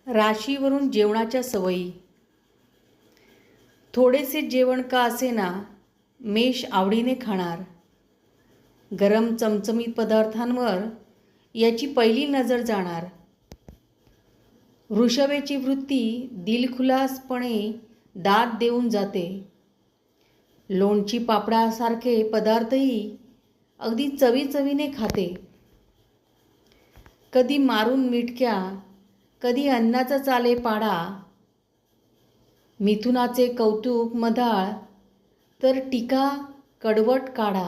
राशीवरून जेवणाच्या सवयी. थोडेसे जेवण का असेना मेष आवडीने खाणार. गरम चमचमीत पदार्थांवर याची पहिली नजर जाणार. वृषभेची वृत्ती दिलखुलासपणे दाद देऊन जाते. लोणची पापडासारखे पदार्थही अगदी चवीचवीने खाते. कधी मारून मिटक्या, कधी अन्नाचा चाले पाडा. मिथुनाचे कौतुक मधाळ, तर टीका कडवट काढा.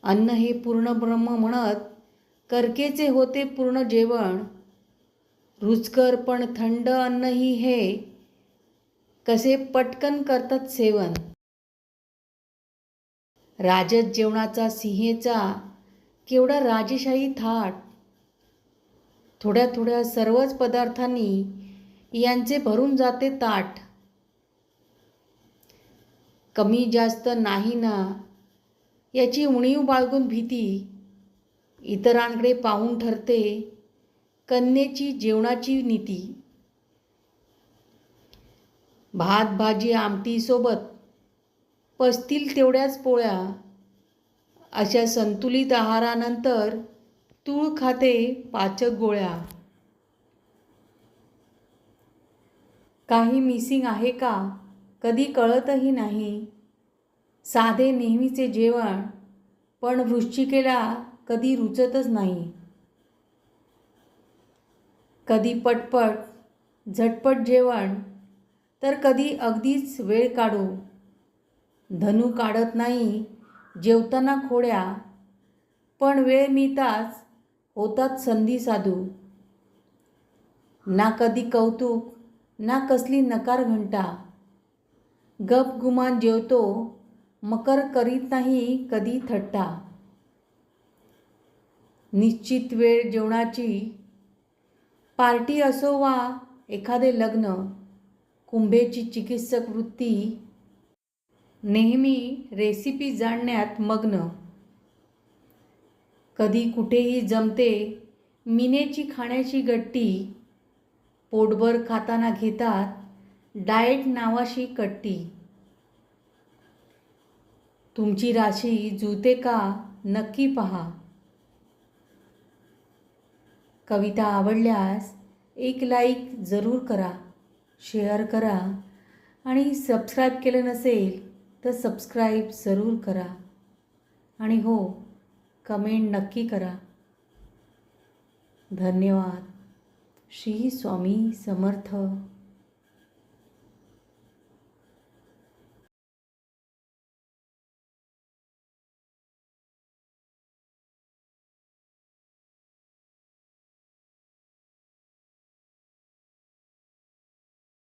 अन्न हे पूर्ण ब्रह्म म्हणत करकेचे होते पूर्ण जेवण. रुचकर पण थंड अन्नही हे कसे पटकन करतात सेवन. राजस जेवणाचा सिंहेचा केवढा राजेशाही थाट. थोड्या थोड्या सर्वच पदार्थांनी यांचे भरून जाते ताट. कमी जास्त नाही ना याची उणीव बाळगून भीती. इतरांकडे पाहून ठरते कन्येची जेवणाची नीती. भात भाजी आमटी सोबत पचतील तेवढ्याच पोळ्या. अशा संतुलित आहारानंतर तूळ खाते पाचक गोळ्या. काही मिसिंग आहे का कधी कळतही नाही. साधे नेहमीचे जेवण पण वृश्चिकेला कधी रुचतच नाही. कधी पटपट झटपट जेवण तर कधी अगदीच वेळ काढू. धनू काढत नाही जेवताना खोड्या, पण वेळ मिळताच होतात संधी साधू. ना कधी कौतुक ना कसली नकार घंटा. गपगुमान जेवतो मकर करीत नाही कधी थट्टा. निश्चित वेळ जेवणाची पार्टी असो वा एखादे लग्न. कुंभेची चिकित्सक वृत्ती नेहमी रेसिपी जाणण्यात मग्न. कधी कुठेही जमते मिनेची खाण्याची गट्टी. पोटभर खाताना घेतात डाएट नावाशी कट्टी. तुमची राशी जुळते का नक्की पहा. कविता आवडल्यास एक लाईक जरूर करा, शेअर करा आणि सबस्क्राईब केलं नसेल तर सबस्क्राईब जरूर करा. आणि हो, कमेंट नक्की करा. धन्यवाद. श्री स्वामी समर्थ.